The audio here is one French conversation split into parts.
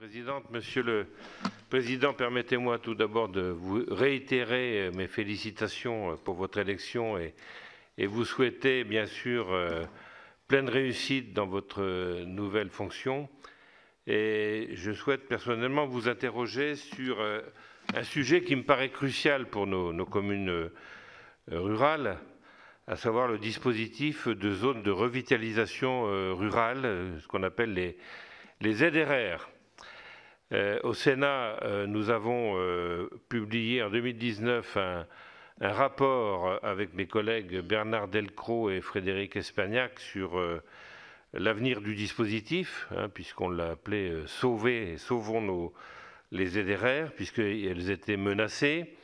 Présidente, Monsieur le Président, permettez-moi tout d'abord de vous réitérer mes félicitations pour votre élection et vous souhaiter bien sûr pleine réussite dans votre nouvelle fonction. Et je souhaite personnellement vous interroger sur un sujet qui me paraît crucial pour nos communes rurales, à savoir le dispositif de zones de revitalisation rurale, ce qu'on appelle les ZRR. Au Sénat, nous avons publié en 2019 un rapport avec mes collègues Bernard Delcros et Frédéric Espagnac sur l'avenir du dispositif, puisqu'on l'a appelé « Sauvons les ZRR », puisqu'elles étaient menacées.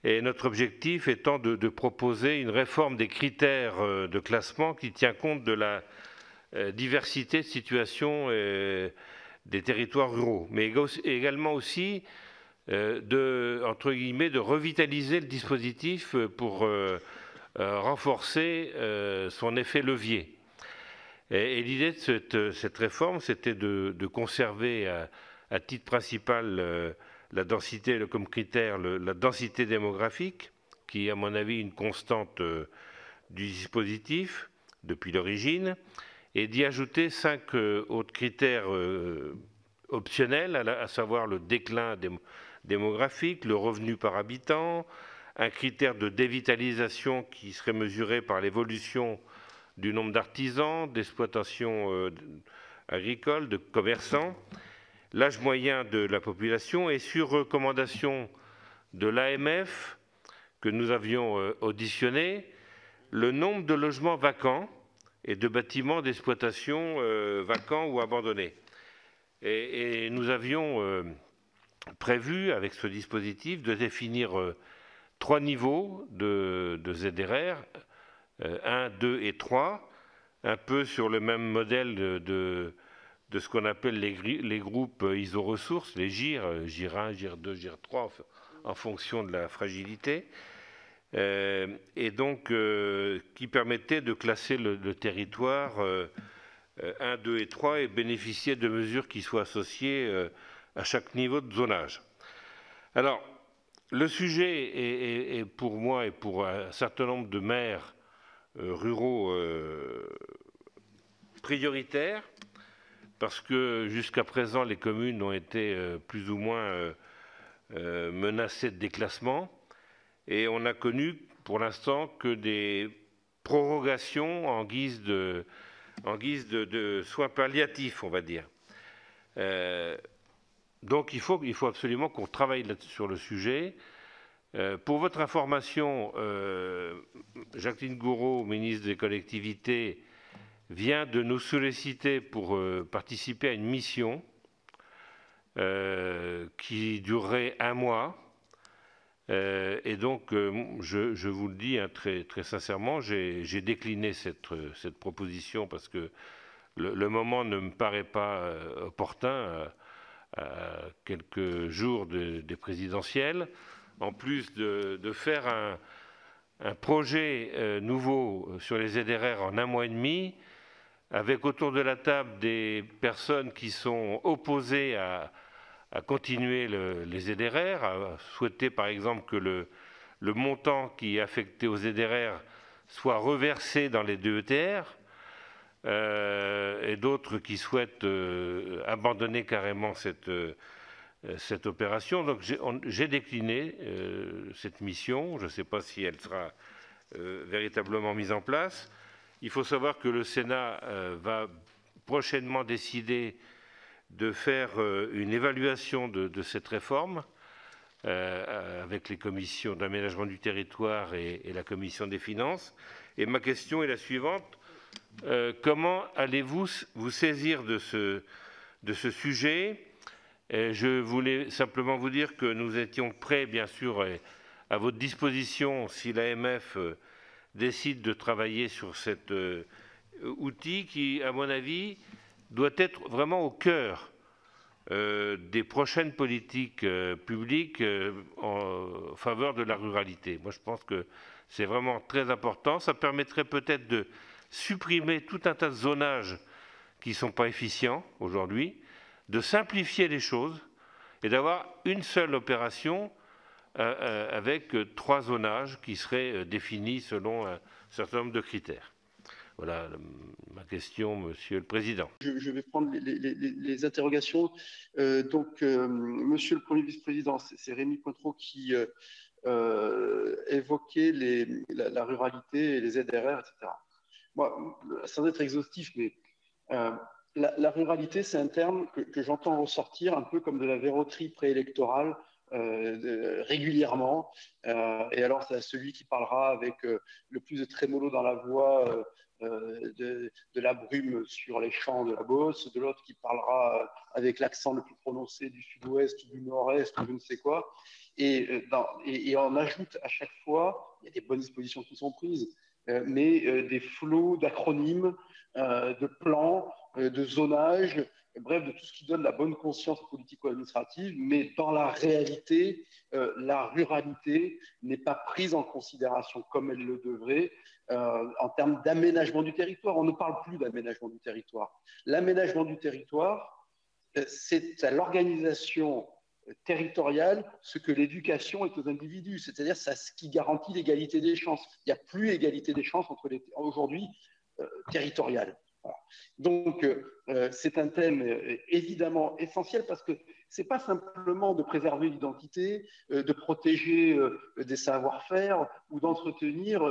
Et notre objectif étant de proposer une réforme des critères de classement qui tient compte de la diversité de situations des territoires ruraux, mais également aussi entre guillemets, de revitaliser le dispositif pour renforcer son effet levier. Et l'idée de cette réforme, c'était de conserver à titre principal la densité, comme critère, la densité démographique, qui est à mon avis une constante du dispositif depuis l'origine, et d'y ajouter 5 autres critères optionnels, à savoir le déclin démographique, le revenu par habitant, un critère de dévitalisation qui serait mesuré par l'évolution du nombre d'artisans, d'exploitations agricoles, de commerçants, l'âge moyen de la population et sur recommandation de l'AMF que nous avions auditionné, le nombre de logements vacants et de bâtiments d'exploitation vacants ou abandonnés. Et nous avions prévu, avec ce dispositif, de définir 3 niveaux de ZRR, 1, 2 et 3, un peu sur le même modèle de ce qu'on appelle les groupes iso-ressources, les GIR, GIR 1, GIR 2, GIR 3, en fonction de la fragilité. Et donc qui permettait de classer le territoire 1, 2 et 3 et bénéficier de mesures qui soient associées à chaque niveau de zonage. Alors, le sujet est pour moi et pour un certain nombre de maires ruraux prioritaire, parce que jusqu'à présent, les communes ont été plus ou moins menacées de déclassement. Et on n'a connu pour l'instant que des prorogations en guise de soins palliatifs, on va dire. Donc il faut absolument qu'on travaille sur le sujet. Pour votre information, Jacqueline Gouraud, ministre des Collectivités, vient de nous solliciter pour participer à une mission qui durerait 1 mois. Et donc, je vous le dis très, très sincèrement, j'ai décliné cette proposition parce que le moment ne me paraît pas opportun à quelques jours des présidentielles. En plus de faire un projet nouveau sur les ZRR en 1 mois et demi, avec autour de la table des personnes qui sont opposées à continuer les ZRR, à souhaiter par exemple que le montant qui est affecté aux ZRR soit reversé dans les DETR, et d'autres qui souhaitent abandonner carrément cette opération. Donc j'ai décliné cette mission, je ne sais pas si elle sera véritablement mise en place. Il faut savoir que le Sénat va prochainement décider de faire une évaluation de cette réforme avec les commissions d'aménagement du territoire et la commission des finances. Et ma question est la suivante. Comment allez-vous vous saisir de ce sujet? Je voulais simplement vous dire que nous étions prêts, bien sûr, à votre disposition si l'AMF décide de travailler sur cet outil qui, à mon avis, doit être vraiment au cœur des prochaines politiques publiques en faveur de la ruralité. Moi, je pense que c'est vraiment très important. Ça permettrait peut-être de supprimer tout un tas de zonages qui ne sont pas efficients aujourd'hui, de simplifier les choses et d'avoir une seule opération avec 3 zonages qui seraient définis selon un certain nombre de critères. Voilà ma question, Monsieur le Président. Je vais prendre les interrogations. Monsieur le Premier vice-président, c'est Rémy Cointreau qui évoquait la ruralité et les ZRR, etc. Moi, sans être exhaustif, mais la ruralité, c'est un terme que j'entends ressortir un peu comme de la verroterie préélectorale régulièrement. Et alors, c'est celui qui parlera avec le plus de trémolo dans la voix de la brume sur les champs de la Beauce, de l'autre qui parlera avec l'accent le plus prononcé du sud-ouest ou du nord-est ou je ne sais quoi. Et on ajoute à chaque fois, il y a des bonnes dispositions qui sont prises, mais des flots d'acronymes, de plans, de zonage, bref, de tout ce qui donne la bonne conscience politico-administrative, mais dans la réalité, la ruralité n'est pas prise en considération comme elle le devrait en termes d'aménagement du territoire. On ne parle plus d'aménagement du territoire. L'aménagement du territoire, c'est à l'organisation territoriale ce que l'éducation est aux individus, c'est-à-dire ce qui garantit l'égalité des chances. Il n'y a plus égalité des chances aujourd'hui territoriale. Voilà. Donc, c'est un thème évidemment essentiel parce que ce n'est pas simplement de préserver l'identité, de protéger des savoir-faire ou d'entretenir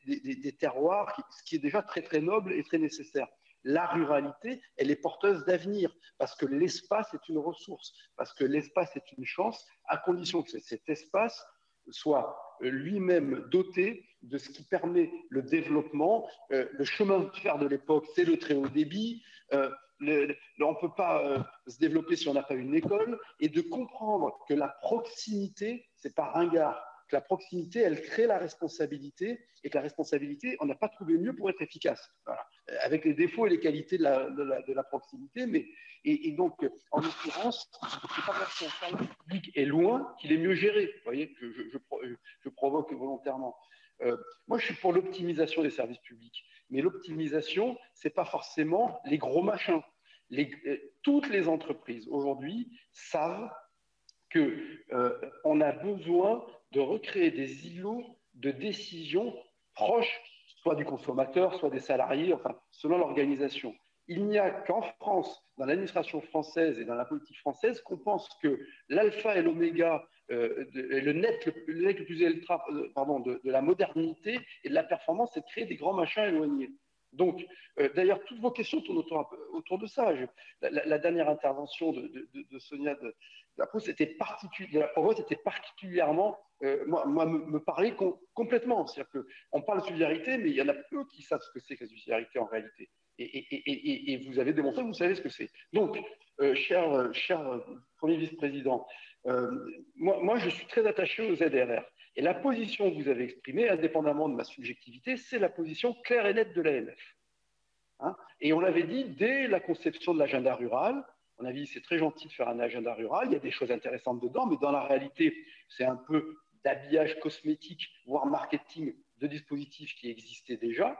des terroirs, ce qui est déjà très très noble et très nécessaire. La ruralité, elle est porteuse d'avenir parce que l'espace est une ressource, parce que l'espace est une chance, à condition que cet espace soit lui-même doté de ce qui permet le développement. Le chemin de fer de l'époque, c'est le très haut débit. On ne peut pas se développer si on n'a pas une école, et de comprendre que la proximité, c'est pas ringard, que la proximité, elle crée la responsabilité, et que la responsabilité, on n'a pas trouvé mieux pour être efficace. Voilà. Avec les défauts et les qualités de la proximité, mais et donc, en l'occurrence, c'est pas parce qu'un service public est loin qu'il est mieux géré. Vous voyez, je provoque volontairement. Moi, je suis pour l'optimisation des services publics, mais l'optimisation, c'est pas forcément les gros machins. Toutes les entreprises aujourd'hui savent qu'on a besoin de recréer des îlots de décision proches, soit du consommateur, soit des salariés, enfin, selon l'organisation. Il n'y a qu'en France, dans l'administration française et dans la politique française, qu'on pense que l'alpha et l'oméga, le net le plus ultra, de la modernité et de la performance, c'est de créer des grands machins éloignés. Donc, d'ailleurs, toutes vos questions tournent autour de ça. La dernière intervention de Sonia de la Provost était particulièrement, moi me parlait complètement. C'est-à-dire qu'on parle de subsidiarité, mais il y en a peu qui savent ce que c'est que la subsidiarité en réalité. Et vous avez démontré que vous savez ce que c'est. Donc, cher Premier vice-président, moi, je suis très attaché aux ZRR. Et la position que vous avez exprimée, indépendamment de ma subjectivité, c'est la position claire et nette de l'AMF. Hein, et on l'avait dit dès la conception de l'agenda rural. On a dit c'est très gentil de faire un agenda rural, il y a des choses intéressantes dedans, mais dans la réalité, c'est un peu d'habillage cosmétique, voire marketing de dispositifs qui existaient déjà.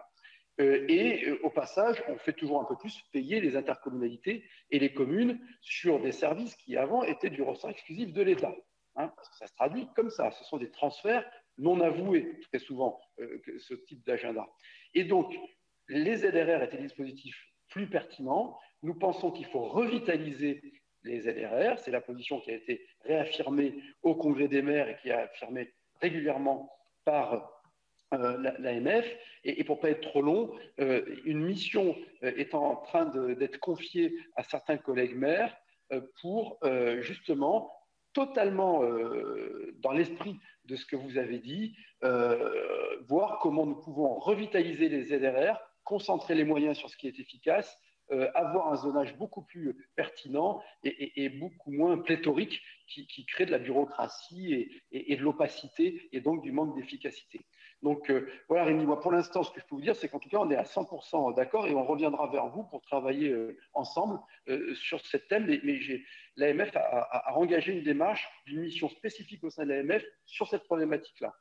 Au passage, on fait toujours un peu plus payer les intercommunalités et les communes sur des services qui avant étaient du ressort exclusif de l'État. Hein, parce que ça se traduit comme ça. Ce sont des transferts non avoués, très souvent, ce type d'agenda. Et donc, les ZRR étaient des dispositifs plus pertinents. Nous pensons qu'il faut revitaliser les ZRR. C'est la position qui a été réaffirmée au Congrès des maires et qui est affirmée régulièrement par l'AMF. Et pour ne pas être trop long, une mission est en train d'être confiée à certains collègues maires pour justement, totalement dans l'esprit de ce que vous avez dit, voir comment nous pouvons revitaliser les ZRR, concentrer les moyens sur ce qui est efficace, avoir un zonage beaucoup plus pertinent et beaucoup moins pléthorique qui crée de la bureaucratie et de l'opacité et donc du manque d'efficacité. Donc voilà Rémi, moi pour l'instant ce que je peux vous dire c'est qu'en tout cas on est à 100% d'accord et on reviendra vers vous pour travailler ensemble sur ce thème, mais l'AMF a engagé une démarche d'une mission spécifique au sein de l'AMF sur cette problématique-là.